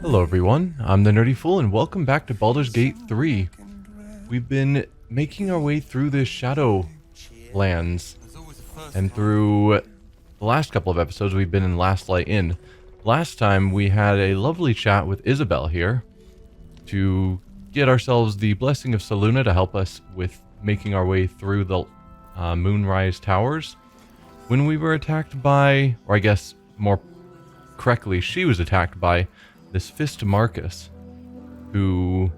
Hello everyone, I'm the Nerdy Fool and welcome back to Baldur's Gate 3. We've been making our way through the Shadow lands, and through the last couple of episodes we've been in Last Light Inn. Last time we had a lovely chat with Isabel here to get ourselves the blessing of Selûne to help us with making our way through the Moonrise Towers. When we were attacked by, or I guess more correctly, she was attacked by this Fist Marcus, who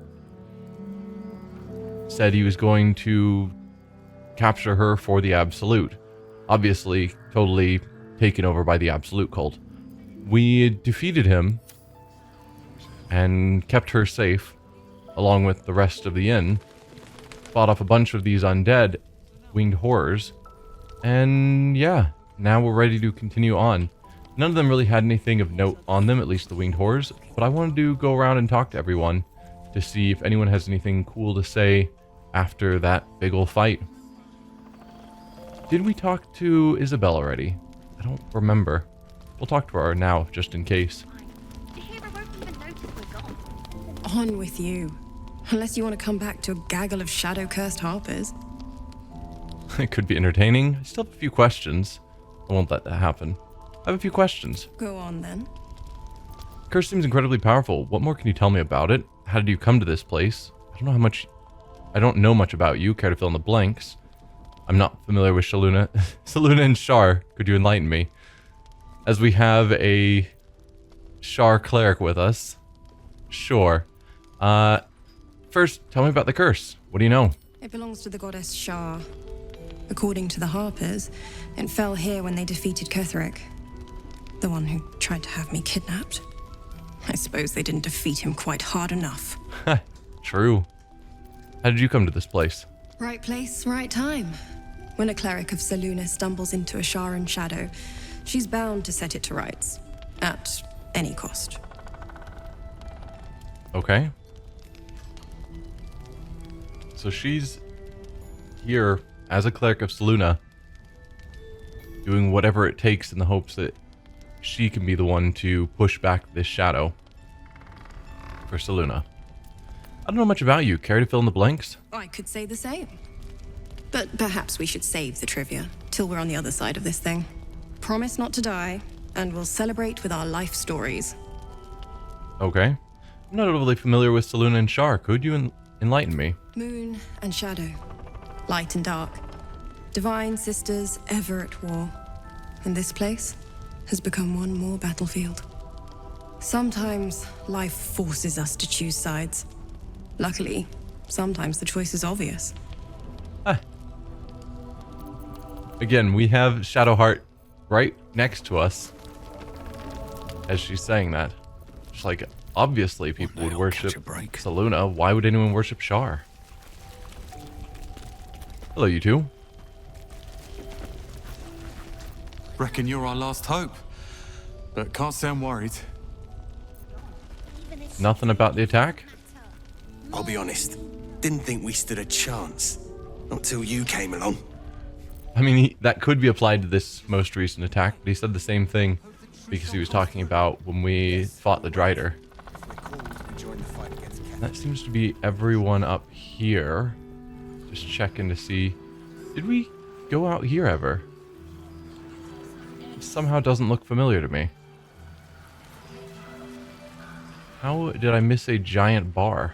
said he was going to capture her for the Absolute. Obviously, totally taken over by the Absolute cult. We defeated him and kept her safe, along with the rest of the inn. Fought off a bunch of these undead winged horrors. And yeah, now we're ready to continue on. None of them really had anything of note on them, at least the winged horrors, but I wanted to go around and talk to everyone to see if anyone has anything cool to say after that big ol' fight. Did we talk to Isabel already? I don't remember. We'll talk to her now, just in case. On with you. Unless you want to come back to a gaggle of shadow-cursed harpers. It could be entertaining. I still have a few questions. I won't let that happen. I have a few questions. Go on, then. Curse seems incredibly powerful. What more can you tell me about it? How did you come to this place? I don't know much about you. Care to fill in the blanks? I'm not familiar with Selûne. Selûne and Shar. Could you enlighten me? As we have a Shar cleric with us. Sure. First, tell me about the curse. What do you know? It belongs to the goddess Shar. According to the harpers, it fell here when they defeated Ketheric. The one who tried to have me kidnapped. I suppose they didn't defeat him quite hard enough. True. How did you come to this place? Right place, right time. When a cleric of Selûne stumbles into a Sharan shadow, she's bound to set it to rights. At any cost. Okay. So she's here as a cleric of Selûne, doing whatever it takes in the hopes that she can be the one to push back this shadow for Selûne. I don't know much about you. Care to fill in the blanks? I could say the same. But perhaps we should save the trivia till we're on the other side of this thing. Promise not to die, and we'll celebrate with our life stories. Okay. I'm not overly familiar with Selûne and Shar. Could you enlighten me? Moon and shadow. Light and dark. Divine sisters ever at war. And this place has become one more battlefield. Sometimes life forces us to choose sides. Luckily, sometimes the choice is obvious. Again, we have Shadowheart right next to us as she's saying that. Just like, obviously people would worship Selûne. Why would anyone worship Shar? Hello, you two. Reckon you're our last hope, but can't say I'm worried. Nothing about the attack? I'll be honest, didn't think we stood a chance. Not till you came along. I mean, that could be applied to this most recent attack, but he said the same thing because he was talking about when we fought the Drider. That seems to be everyone up here. Just checking to see. Did we go out here ever? It somehow doesn't look familiar to me. How did I miss a giant bar?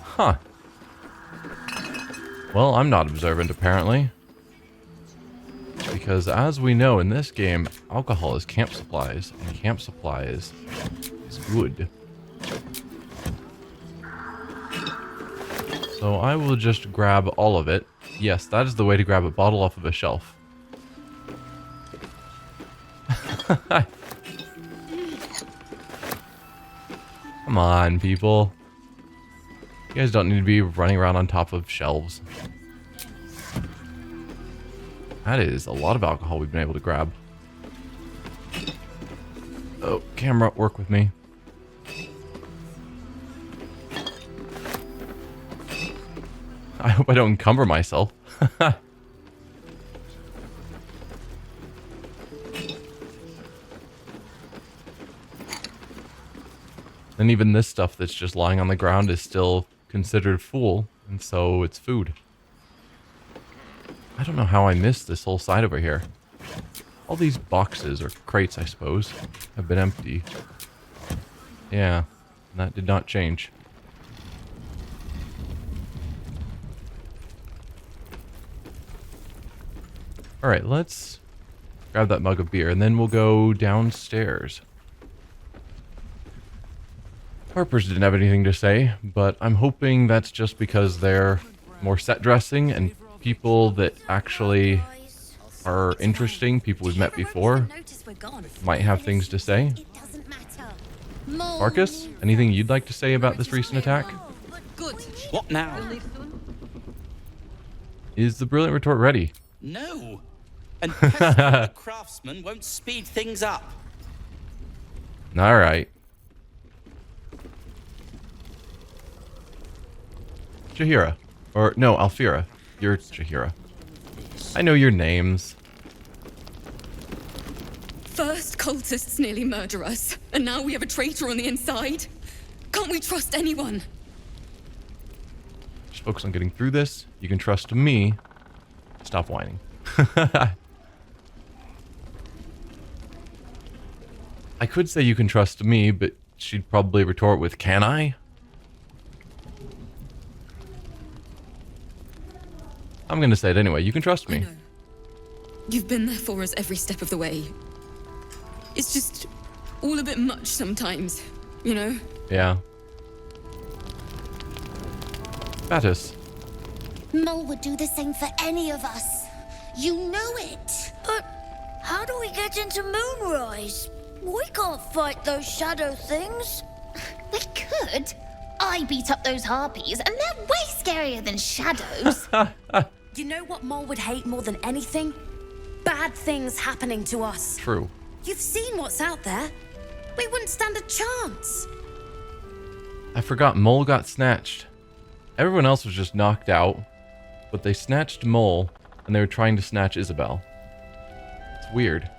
Huh. Well, I'm not observant, apparently. Because as we know in this game, alcohol is camp supplies, and camp supplies is good. So I will just grab all of it. Yes, that is the way to grab a bottle off of a shelf. Come on, people. You guys don't need to be running around on top of shelves. That is a lot of alcohol we've been able to grab. Oh, camera, work with me. I hope I don't encumber myself. And even this stuff that's just lying on the ground is still considered full, and so it's food. I don't know how I missed this whole side over here. All these boxes, or crates I suppose, have been empty. Yeah, that did not change. Alright, let's grab that mug of beer, and then we'll go downstairs. Harper's didn't have anything to say, but I'm hoping that's just because they're more set dressing, and people that actually are interesting, people we've met before, might have things to say. Marcus, anything you'd like to say about this recent attack? What now? Is the brilliant retort ready? No. And pestering the craftsman won't speed things up. Alright. Jahira. Or, no, Alfira. You're Jahira. I know your names. First cultists nearly murder us, and now we have a traitor on the inside. Can't we trust anyone? Just focus on getting through this. You can trust me. Stop whining. I could say you can trust me, but she'd probably retort with, can I? I'm gonna say it anyway. You can trust me. I know. You've been there for us every step of the way. It's just all a bit much sometimes, you know? Yeah. Batis. Mole would do the same for any of us. You know it. But how do we get into Moonrise? We can't fight those shadow things. We could. I beat up those harpies, and they're way scarier than shadows. You know what Mole would hate more than anything? Bad things happening to us. True. You've seen what's out there. We wouldn't stand a chance. I forgot Mole got snatched. Everyone else was just knocked out, but they snatched Mole, and they were trying to snatch Isabel. It's weird.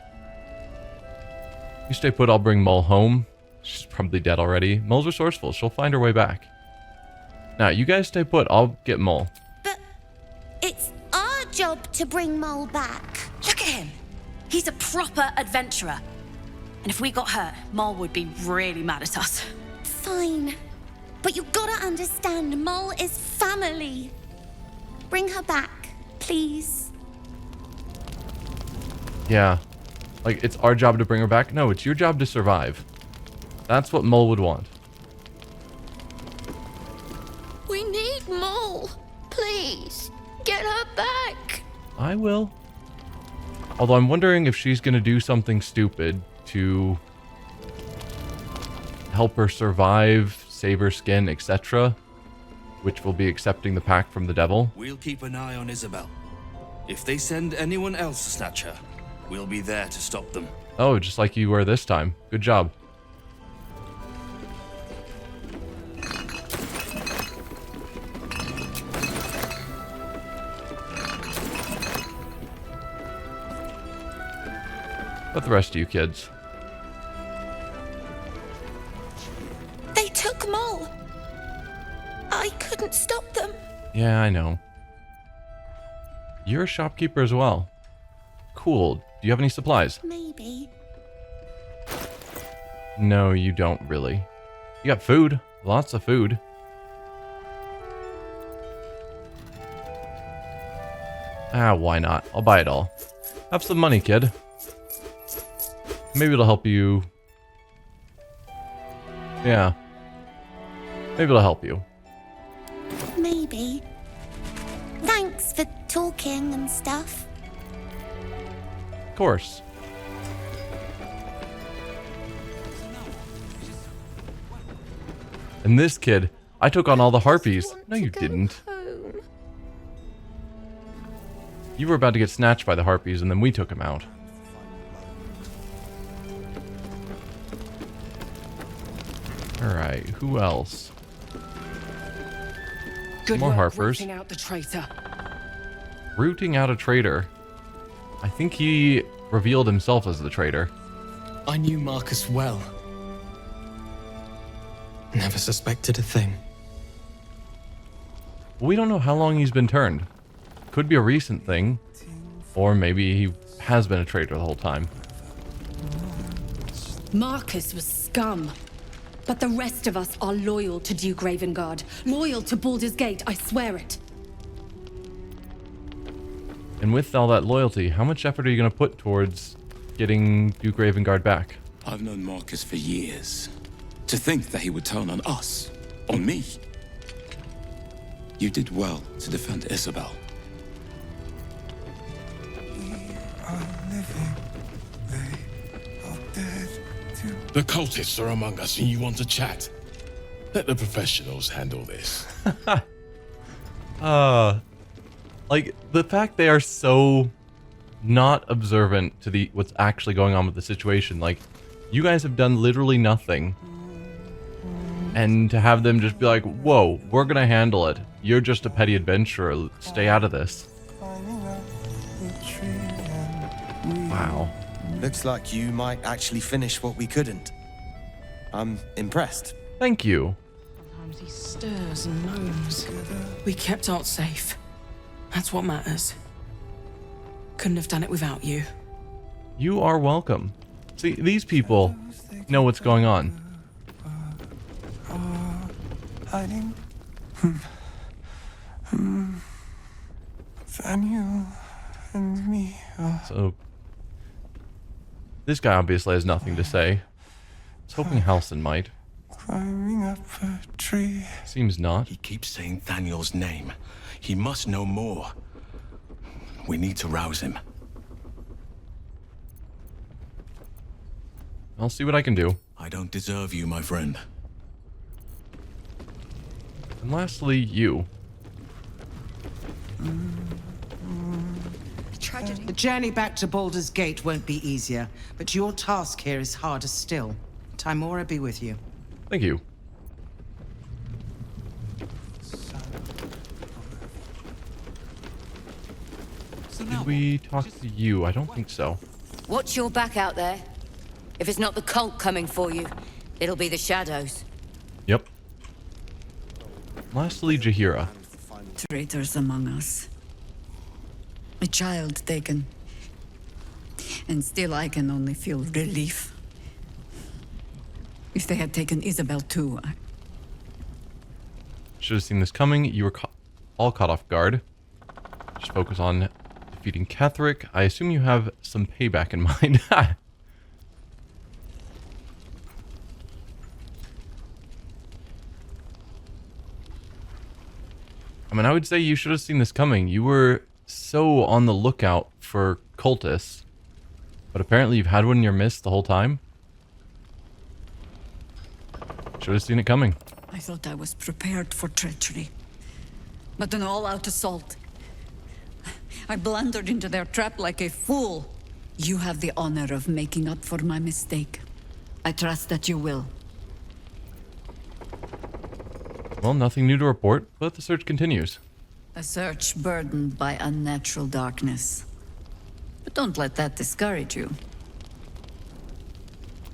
You stay put, I'll bring Mole home. She's probably dead already. Mole's resourceful. She'll find her way back. Now, you guys stay put. I'll get Mole. But it's our job to bring Mole back. Look at him. He's a proper adventurer. And if we got hurt, Mole would be really mad at us. Fine. But you gotta understand, Mole is family. Bring her back, please. Yeah. Like, it's our job to bring her back? No, it's your job to survive. That's what Mole would want. We need Mole. Please, get her back. I will. Although I'm wondering if she's going to do something stupid to help her survive, save her skin, etc. Which will be accepting the pact from the devil. We'll keep an eye on Isabel. If they send anyone else to snatch her, we'll be there to stop them. Oh, just like you were this time. Good job. But the rest of you kids. They took Mole. I couldn't stop them. Yeah, I know. You're a shopkeeper as well. Cool. Do you have any supplies? Maybe. No, you don't really. You got food. Lots of food. Ah, why not? I'll buy it all. Have some money, kid. Maybe it'll help you. Yeah. Maybe it'll help you. Maybe. Thanks for talking and stuff. Of course. And this kid, I took on all the harpies. No, you didn't. You were about to get snatched by the harpies, and then we took him out. Alright, who else? Good More work Harpers. rooting out the traitor. Rooting out a traitor. I think he revealed himself as the traitor. I knew Marcus well. Never suspected a thing. We don't know how long he's been turned. Could be a recent thing, or maybe he has been a traitor the whole time. Marcus was scum. But the rest of us are loyal to Duke Ravengard. Loyal to Baldur's Gate, I swear it. And with all that loyalty, how much effort are you going to put towards getting Duke Ravengard back? I've known Marcus for years. To think that he would turn on us, on me. You did well to defend Isabel. The cultists are among us and you want to chat. Let the professionals handle this. Like, the fact they are so not observant to what's actually going on with the situation. Like, you guys have done literally nothing. And to have them just be like, whoa, we're gonna handle it. You're just a petty adventurer. Stay out of this. Wow. Looks like you might actually finish what we couldn't. I'm impressed. Thank you. Sometimes he stirs and moans. We kept Art safe. That's what matters. Couldn't have done it without you. You are welcome. See, these people know what's going on. Hiding. Daniel and me. So, this guy obviously has nothing to say. I was hoping Halsin might. Climbing up a tree. Seems not. He keeps saying Daniel's name. He must know more. We need to rouse him. I'll see what I can do. I don't deserve you, my friend. And lastly, you. Tragedy. The journey back to Baldur's Gate won't be easier, but your task here is harder still. Timora be with you. Thank you. Did we talk to you? I don't think so. Watch your back out there. If it's not the cult coming for you, it'll be the shadows. Yep. Lastly, Jaheira. Traitors among us. A child taken. And still I can only feel relief. If they had taken Isabel too, I... Should have seen this coming. You were all caught off guard. Just focus on defeating Ketheric. I assume you have some payback in mind. I mean, I would say you should have seen this coming. You were so on the lookout for cultists. But apparently you've had one in your midst the whole time. Should have seen it coming. I thought I was prepared for treachery. But an all-out assault. I blundered into their trap like a fool. You have the honor of making up for my mistake. I trust that you will. Well, nothing new to report, but the search continues. A search burdened by unnatural darkness. But don't let that discourage you.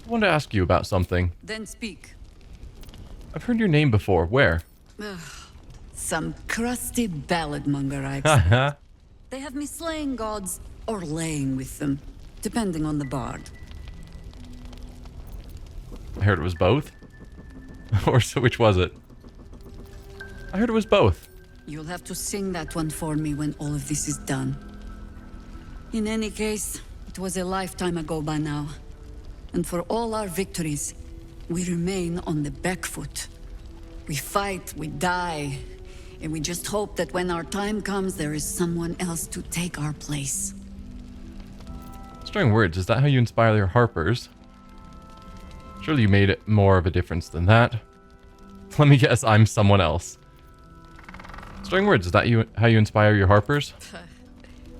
I wanted to ask you about something. Then speak. I've heard your name before. Where? Some crusty balladmonger, I expect. They have me slaying gods or laying with them, depending on the bard. I heard it was both. Or so, which was it? I heard it was both. You'll have to sing that one for me when all of this is done. In any case, it was a lifetime ago by now. And for all our victories, we remain on the back foot. We fight, we die, and we just hope that when our time comes, there is someone else to take our place. Strong words. Is that how you inspire your harpers? Surely you made it more of a difference than that. Let me guess, I'm someone else. Strong words. Is that how you inspire your harpers?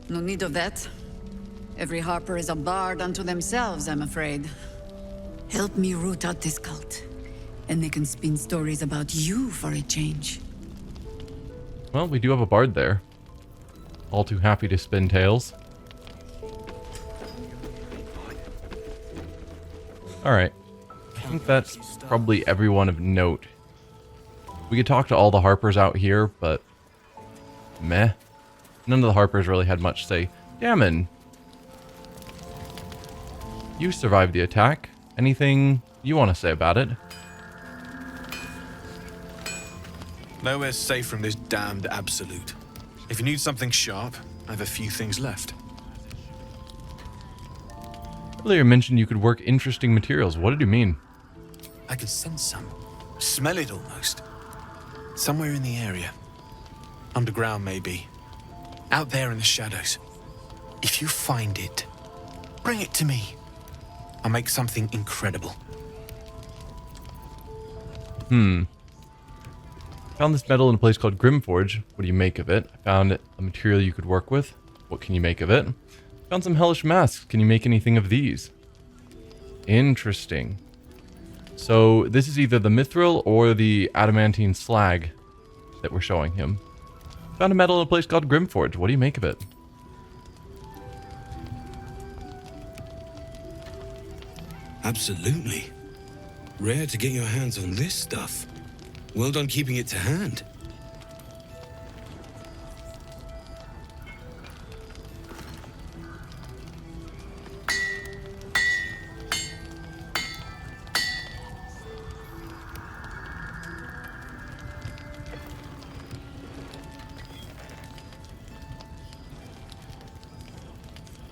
No need of that. Every harper is a bard unto themselves, I'm afraid. Help me root out this cult, and they can spin stories about you for a change. Well, we do have a bard there. All too happy to spin tales. Alright. I think that's probably everyone of note. We could talk to all the Harpers out here, but meh. None of the Harpers really had much say. Damon, you survived the attack. Anything you want to say about it? Nowhere's safe from this damned absolute. If you need something sharp, I have a few things left. Earlier you mentioned you could work interesting materials. What did you mean? I can sense some. Smell it almost. Somewhere in the area. Underground, maybe. Out there in the shadows. If you find it, bring it to me. I'll make something incredible. Found this metal in a place called Grimforge. What do you make of it? I found a material you could work with. What can you make of it? Found some hellish masks. Can you make anything of these? Interesting. So this is either the mithril or the adamantine slag that we're showing him. Found a metal in a place called Grimforge. What do you make of it? Absolutely. Rare to get your hands on this stuff. Well done keeping it to hand.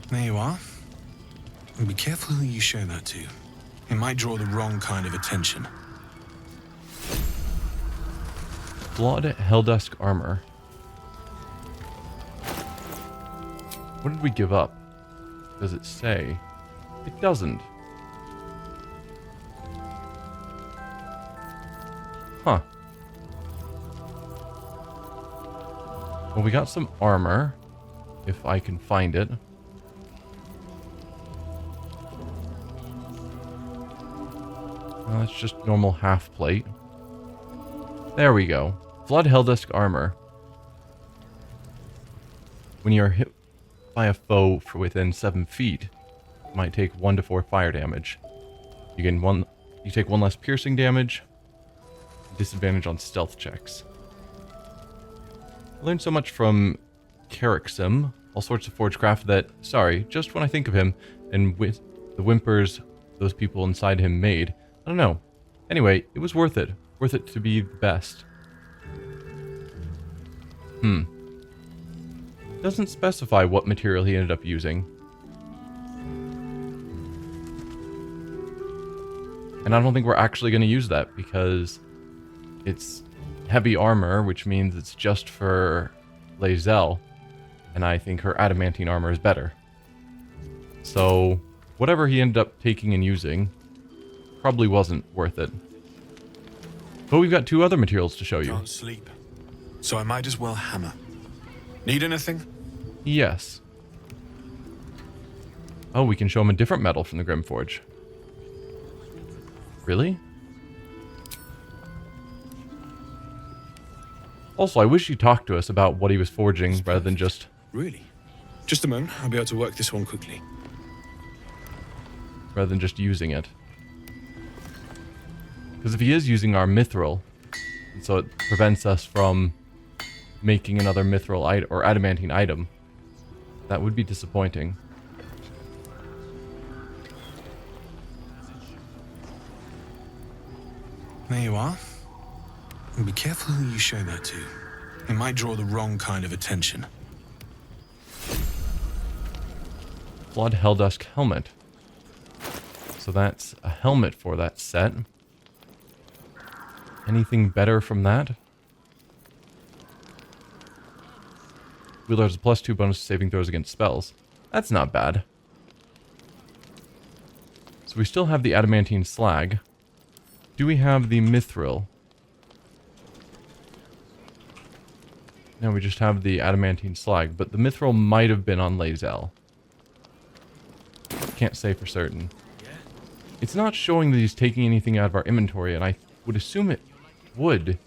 There you are. And be careful who you show that to. It might draw the wrong kind of attention. Blood Helldusk armor. What did we give up? Does it say? It doesn't. Huh. Well, we got some armor, if I can find it. No, that's just normal half plate. There we go. Flood Helldusk armor. When you are hit by a foe for within 7 feet, you might take 1 to 4 fire damage. You take 1 less piercing damage. Disadvantage on stealth checks. I learned so much from Carricksim, all sorts of forgecraft that, sorry, just when I think of him and with the whimpers those people inside him made, I don't know. Anyway, it was worth it. Worth it to be the best. Doesn't specify what material he ended up using. And I don't think we're actually going to use that because it's heavy armor, which means it's just for Lae'zel, and I think her adamantine armor is better. So, whatever he ended up taking and using probably wasn't worth it. But we've got 2 other materials to show you. Can't sleep, so I might as well hammer. Need anything? Yes. Oh, we can show him a different metal from the Grimforge. Really? Also, I wish he talked to us about what he was forging rather than just... Really? Just a moment, I'll be able to work this one quickly. Rather than just using it. Because if he is using our mithril, so it prevents us from making another mithril or adamantine item, that would be disappointing. There you are. And be careful who you show that to. It might draw the wrong kind of attention. Blood Helldusk helmet. So that's a helmet for that set. Anything better from that? Wielder has a +2 bonus to saving throws against spells. That's not bad. So we still have the adamantine slag. Do we have the mithril? No, we just have the adamantine slag, but the mithril might have been on Lae'zel. Can't say for certain. It's not showing that he's taking anything out of our inventory, and I would assume it would.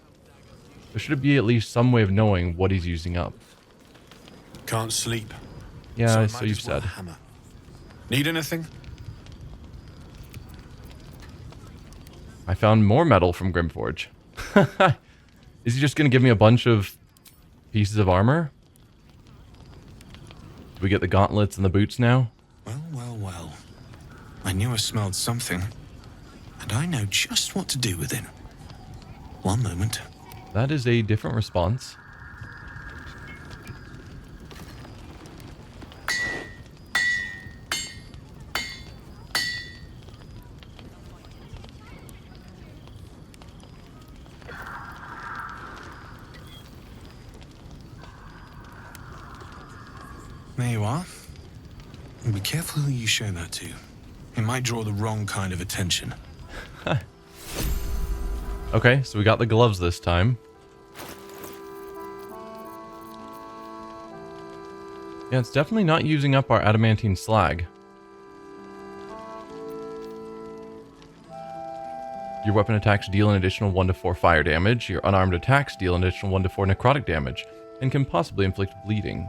There should be at least some way of knowing what he's using up. Can't sleep. Yeah, so you've said. Hammer. Need anything? I found more metal from Grimforge. Is he just going to give me a bunch of pieces of armor? Do we get the gauntlets and the boots now? Well. I knew I smelled something, and I know just what to do with it. One moment. That is a different response. There you are. And be careful who you show that to. It might draw the wrong kind of attention. Okay, so we got the gloves this time. Yeah, it's definitely not using up our adamantine slag. Your weapon attacks deal an additional 1 to 4 fire damage. Your unarmed attacks deal an additional 1 to 4 necrotic damage, and can possibly inflict bleeding.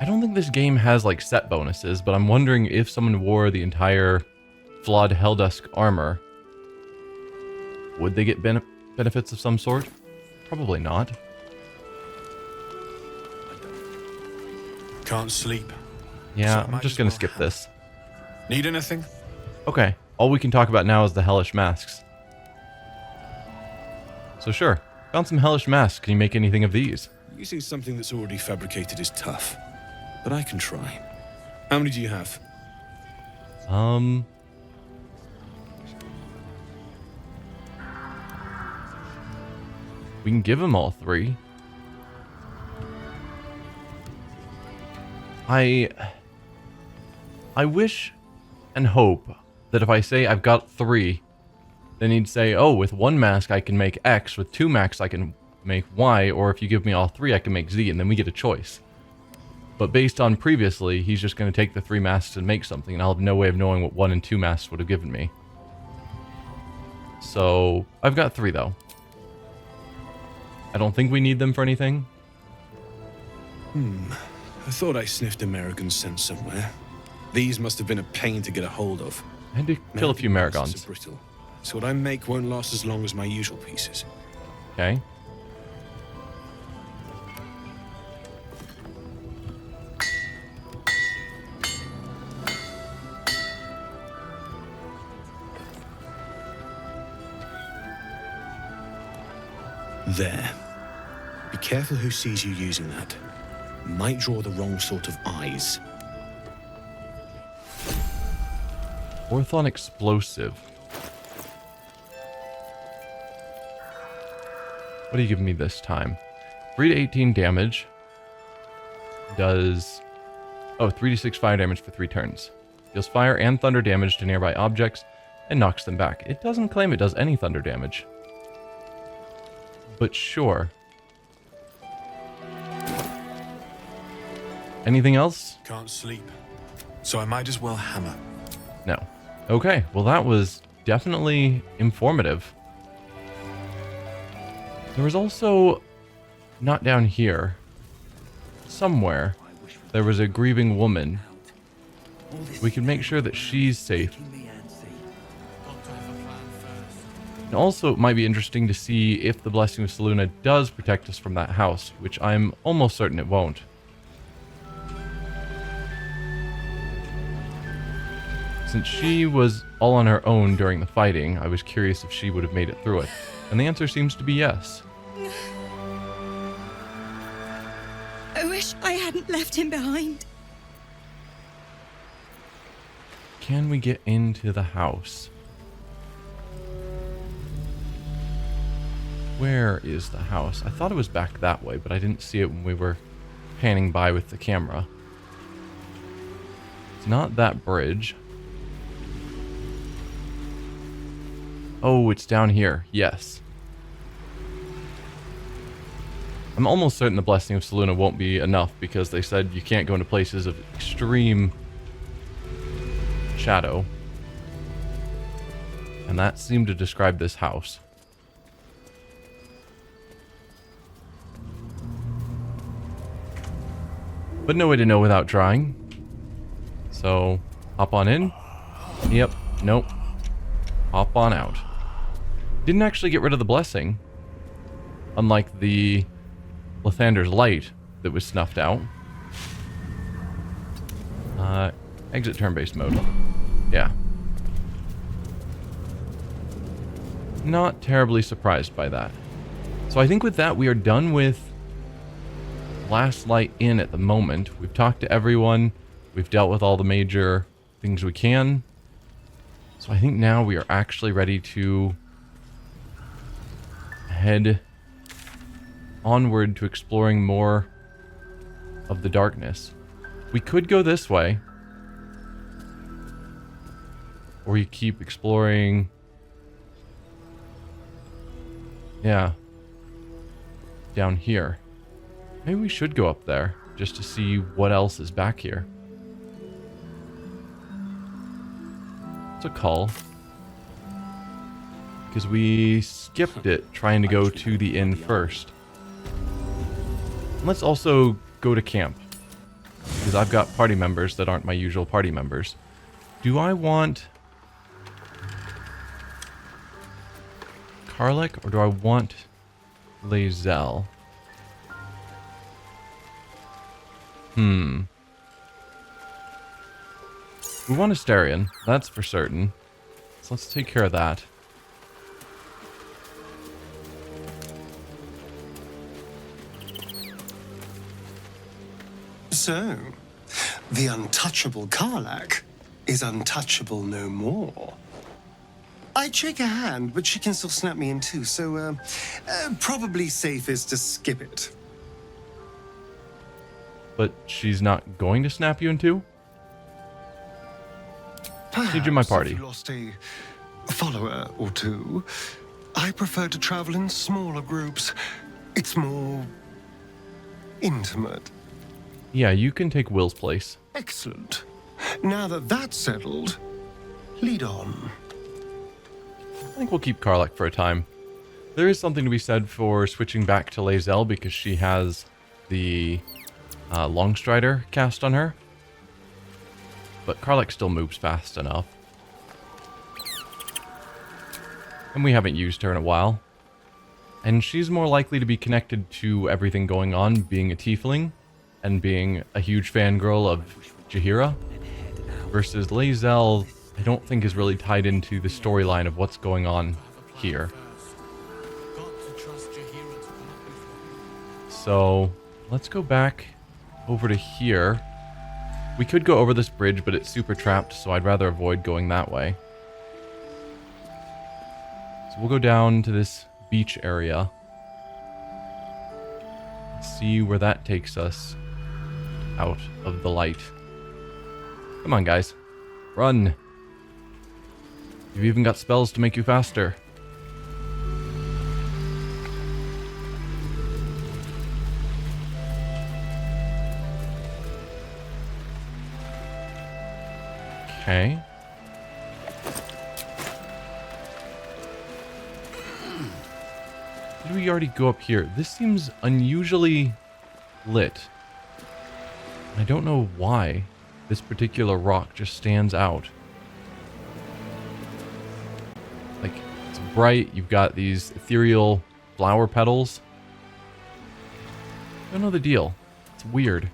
I don't think this game has like set bonuses, but I'm wondering if someone wore the entire flawed Helldusk armor, would they get benefits of some sort? Probably not. Can't sleep. Yeah, So I'm just gonna skip this. Need anything? Okay, all we can talk about now is the hellish masks. So sure, found some hellish masks. Can you make anything of these? Using something that's already fabricated is tough, but I can try. How many do you have? We can give him all 3. I wish and hope that if I say I've got 3, then he'd say, oh, with 1 mask I can make X, with 2 masks I can make Y, or if you give me all 3 I can make Z, and then we get a choice. But based on previously, he's just going to take the 3 masks and make something, and I'll have no way of knowing what 1 and 2 masks would have given me. So, I've got 3 though. I don't think we need them for anything. I thought I sniffed American scent somewhere. These must have been a pain to get a hold of. I had to kill a few Marigons. Are brittle, so what I make won't last as long as my usual pieces. Okay. There. Be careful who sees you using that. Might draw the wrong sort of eyes. Orthon explosive. What are you giving me this time? 3 to 18 damage. Does... oh, 3 to 6 fire damage for 3 turns. Deals fire and thunder damage to nearby objects and knocks them back. It doesn't claim it does any thunder damage. But sure. Anything else? Can't sleep, so I might as well hammer. No. Okay, well that was definitely informative. There was also, not down here, somewhere, there was a grieving woman. We can make sure that she's safe. And also, it might be interesting to see if the Blessing of Selûne does protect us from that house, which I'm almost certain it won't. Since she was all on her own during the fighting, I was curious if she would have made it through it. And the answer seems to be yes. I wish I hadn't left him behind. Can we get into the house? Where is the house? I thought it was back that way, but I didn't see it when we were panning by with the camera. It's not that bridge. Oh, it's down here. Yes. I'm almost certain the Blessing of Selûne won't be enough because they said you can't go into places of extreme shadow. And that seemed to describe this house. But no way to know without trying. So, hop on in. Yep, Nope. Hop on out. Didn't actually get rid of the blessing. Unlike the Lathander's light that was snuffed out. Exit turn-based mode. Yeah. Not terribly surprised by that. So I think with that, we are done with Last Light Inn at the moment. We've talked to everyone. We've dealt with all the major things we can. So I think now we are actually ready to head onward to exploring more of the darkness. We could go this way. Or you keep exploring. Yeah. Down here. Maybe we should go up there just to see what else is back here. It's a call. Because we skipped it trying to go to the inn first. Let's also go to camp. Because I've got party members that aren't my usual party members. Do I want Karlek or do I want Lae'zel? We want Astarion, that's for certain. So let's take care of that. So, the untouchable Karlak is untouchable no more. I'd shake her hand, but she can still snap me in two, so probably safest to skip it. But she's not going to snap you in two? Need you in my party. If you lost a follower or two, I prefer to travel in smaller groups. It's more intimate. Yeah, you can take Will's place. Excellent. Now that that's settled, lead on. I think we'll keep Karlek for a time. There is something to be said for switching back to Lae'zel because she has the Longstrider cast on her. But Karlek still moves fast enough. And we haven't used her in a while. And she's more likely to be connected to everything going on, being a tiefling and being a huge fangirl of Jaheira. Versus Lae'zel, I don't think is really tied into the storyline of what's going on here. So, let's go back over to here. We could go over this bridge, but it's super trapped, so I'd rather avoid going that way. So we'll go down to this beach area. See where that takes us out of the light. Come on, guys. Run. You've even got spells to make you faster. Okay. Did we already go up here? This seems unusually lit. I don't know why this particular rock just stands out. Like, it's bright, you've got these ethereal flower petals. I don't know the deal. It's weird.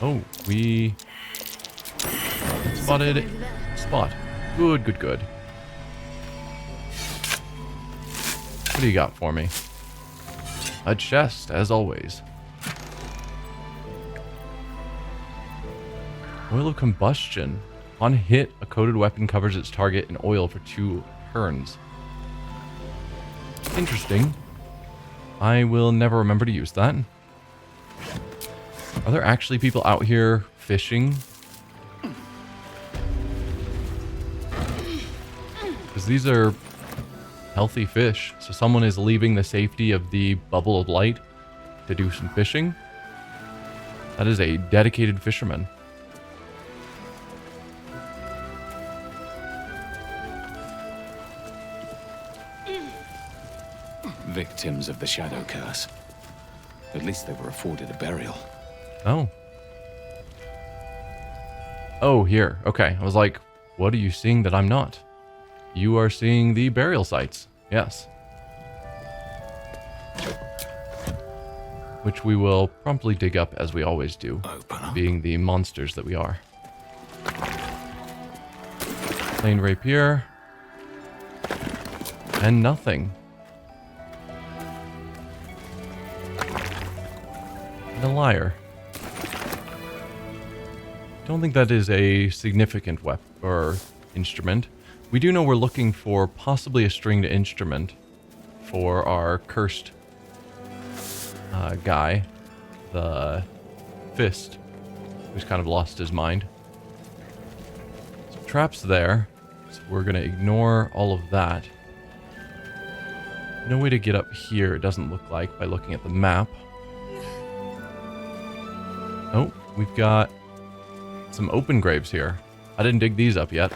Oh, we spotted spot. Good, good, good. What do you got for me? A chest, as always. Oil of combustion. On hit, a coated weapon covers its target in oil for 2 turns. Interesting. I will never remember to use that. Are there actually people out here fishing? Because these are healthy fish. So someone is leaving the safety of the bubble of light to do some fishing. That is a dedicated fisherman. Victims of the Shadow Curse. At least they were afforded a burial. Oh. Oh, here. Okay. I was like, what are you seeing that I'm not? You are seeing the burial sites. Yes. Which we will promptly dig up as we always do, being the monsters that we are. Plain rapier. And nothing. And a lyre. Don't think that is a significant weapon or instrument. We do know we're looking for possibly a stringed instrument for our cursed guy, the fist, who's kind of lost his mind. So traps there, so we're gonna ignore all of that. No way to get up here, it doesn't look like, by looking at the map. Oh, we've got some open graves here. I didn't dig these up yet.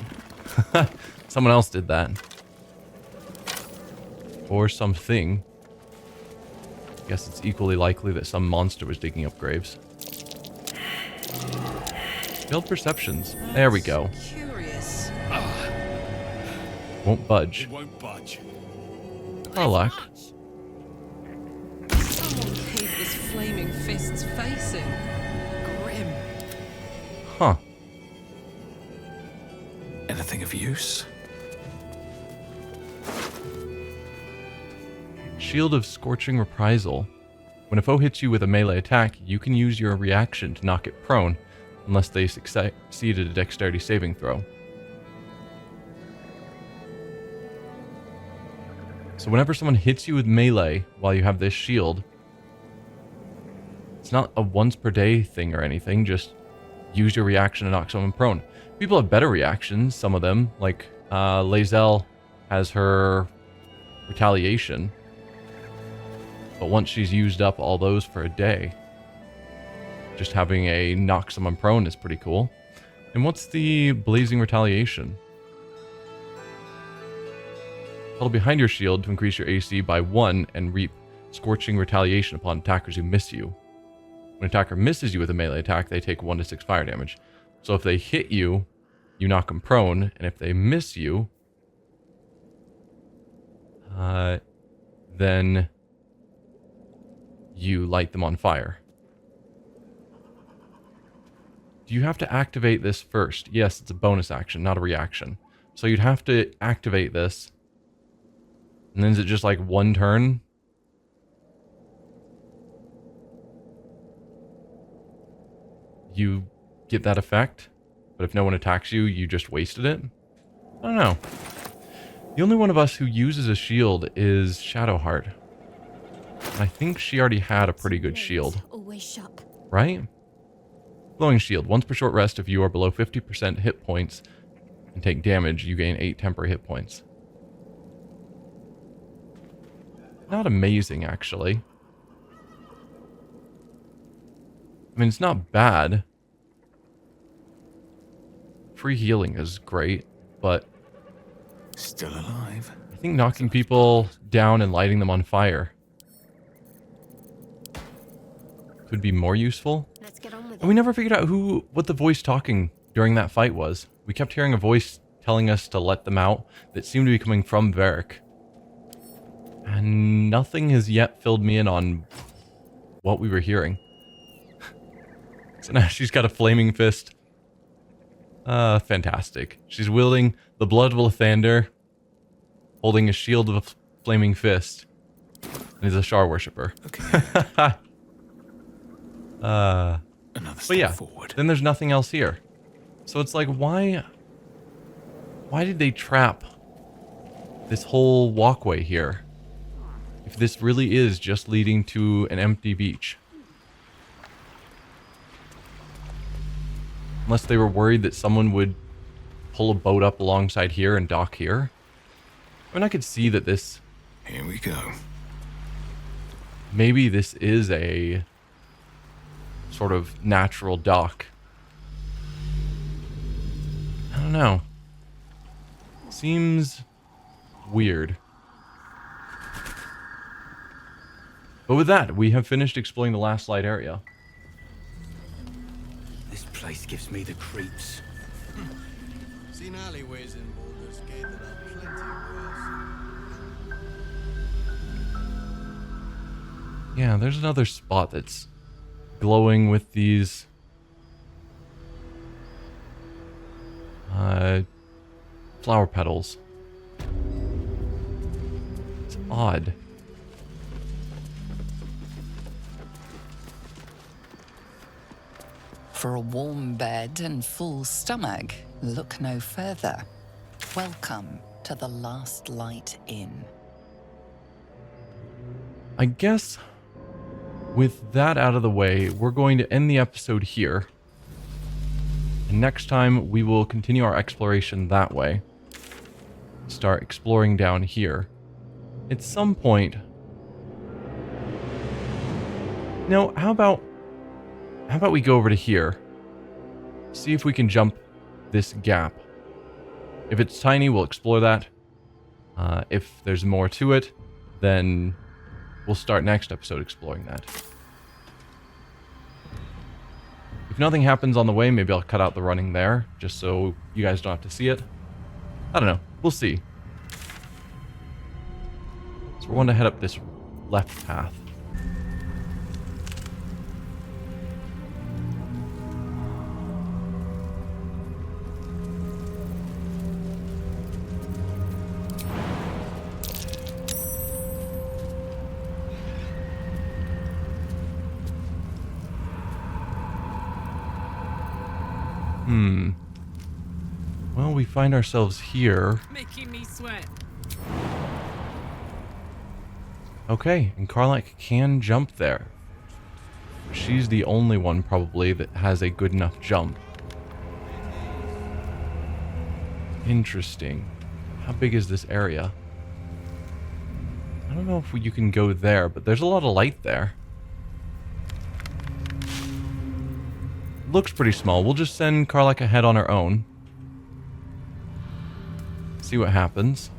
Someone else did that. Or something. I guess it's equally likely that some monster was digging up graves. Failed perceptions. There we go. Curious. Won't budge. It won't budge. Karlach. Someone caved this flaming fist's face in. Grim. Huh. Anything of use? Shield of Scorching Reprisal. When a foe hits you with a melee attack, you can use your reaction to knock it prone, unless they succeeded a dexterity saving throw. So whenever someone hits you with melee while you have this shield, it's not a once per day thing or anything, just use your reaction to knock someone prone. People have better reactions, some of them, like Lae'zel has her retaliation. But once she's used up all those for a day, just having a knock someone prone is pretty cool. And what's the blazing retaliation? Hold behind your shield to increase your AC by 1 and reap scorching retaliation upon attackers who miss you. When an attacker misses you with a melee attack, they take 1 to 6 fire damage. So if they hit you, you knock them prone, and if they miss you, then you light them on fire. Do you have to activate this first? Yes, it's a bonus action, not a reaction. So you'd have to activate this. And then is it just like one turn? You get that effect, but if no one attacks you, you just wasted it? I don't know. The only one of us who uses a shield is Shadowheart. I think she already had a pretty good shield. Right? Glowing shield. Once per short rest, if you are below 50% hit points and take damage, you gain 8 temporary hit points. Not amazing, actually. I mean, it's not bad. Free healing is great, but... Still alive. I think knocking people down and lighting them on fire could be more useful. Let's get on with And we never figured out what the voice talking during that fight was. We kept hearing a voice telling us to let them out that seemed to be coming from Varric. And nothing has yet filled me in on what we were hearing. So now she's got a flaming fist. Fantastic. She's wielding the blood of Lathander, holding a shield of a flaming fist, and is a Shar worshipper. Okay. But yeah, then there's nothing else here. So it's like, why did they trap this whole walkway here? If this really is just leading to an empty beach. Unless they were worried that someone would pull a boat up alongside here and dock here. I mean, I could see that this... Here we go. Maybe this is a sort of natural dock. I don't know. Seems weird. But with that, we have finished exploring the last light area. place gives me the creeps. Seen alleyways in Baldur's Gate that are plenty worse. Yeah, there's another spot that's glowing with these flower petals. It's odd. For a warm bed and full stomach, look no further. Welcome to the Last Light Inn. I guess with that out of the way, we're going to end the episode here. And next time, we will continue our exploration that way. Start exploring down here. At some point... No, how about we go over to here? See if we can jump this gap. If it's tiny, we'll explore that. If there's more to it, then we'll start next episode exploring that. If nothing happens on the way, maybe I'll cut out the running there, just so you guys don't have to see it. I don't know. We'll see. So we're going to head up this left path. Well, we find ourselves here. Making me sweat. Okay, and Karlach can jump there. She's the only one, probably, that has a good enough jump. Interesting. How big is this area? I don't know if you can go there, but there's a lot of light there. Looks pretty small. We'll just send Karlach ahead on her own. See what happens.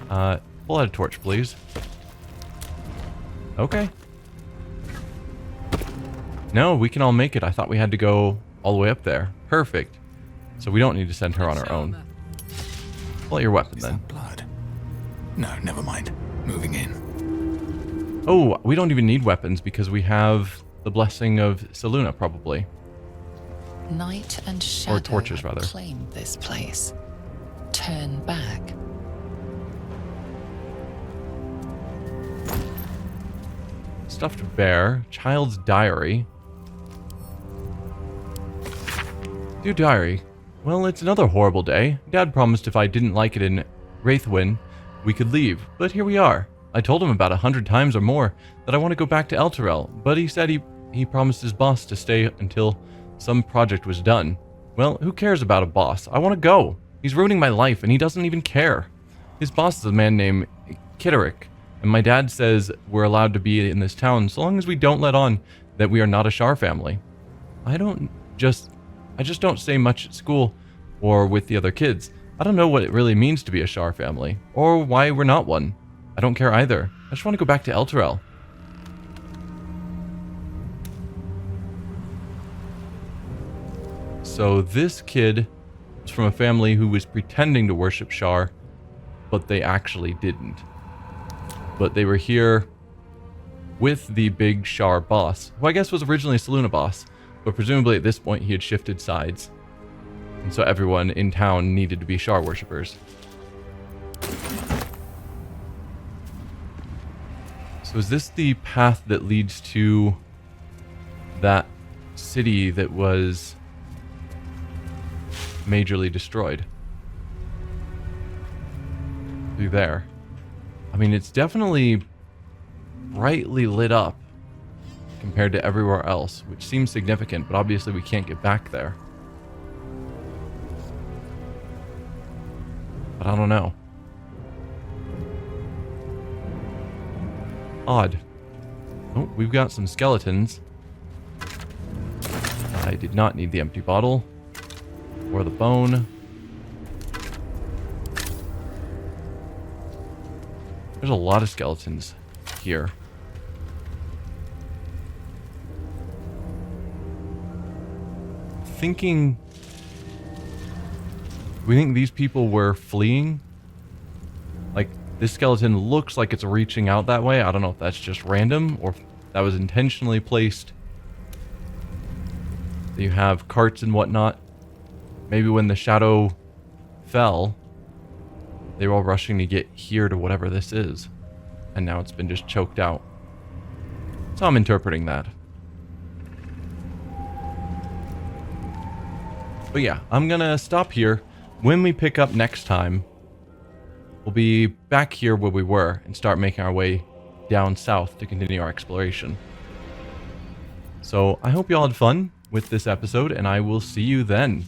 Pull out a torch, please. Okay. No, we can all make it. I thought we had to go all the way up there. Perfect. So we don't need to send her on our own. Pull out your weapon then. Blood. No, never mind. Moving in. Oh, we don't even need weapons because we have the blessing of Selûne, probably. Night and shadow Or torches, rather. claimed this place. Turn back. Stuffed bear. Child's diary. Dear diary. Well, it's another horrible day. Dad promised if I didn't like it in Wraithwin, we could leave. But here we are. I told him about 100 times or more that I want to go back to Elturel, but he said he promised his boss to stay until some project was done. Well, who cares about a boss? I want to go. He's ruining my life, and he doesn't even care. His boss is a man named Kitterick, and my dad says we're allowed to be in this town so long as we don't let on that we are not a Shar family. I just don't say much at school or with the other kids. I don't know what it really means to be a Shar family, or why we're not one. I don't care either. I just want to go back to Elturel. So this kid was from a family who was pretending to worship Shar, but they actually didn't. But they were here with the big Shar boss, who I guess was originally a Selûne boss, but presumably at this point he had shifted sides. And so everyone in town needed to be Shar worshippers. So is this the path that leads to that city that was majorly destroyed? Through there. I mean, it's definitely brightly lit up compared to everywhere else, which seems significant, but obviously we can't get back there. But I don't know. Odd. Oh, we've got some skeletons. I did not need the empty bottle. Or the bone. There's a lot of skeletons here. thinking... We think these people were fleeing. Like, this skeleton looks like it's reaching out that way. I don't know if that's just random or if that was intentionally placed. You have carts and whatnot. Maybe when the shadow fell, they were all rushing to get here to whatever this is. And now it's been just choked out. So I'm interpreting that. But yeah, I'm gonna stop here. When we pick up next time, we'll be back here where we were and start making our way down south to continue our exploration. So I hope you all had fun with this episode, and I will see you then.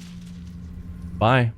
Bye.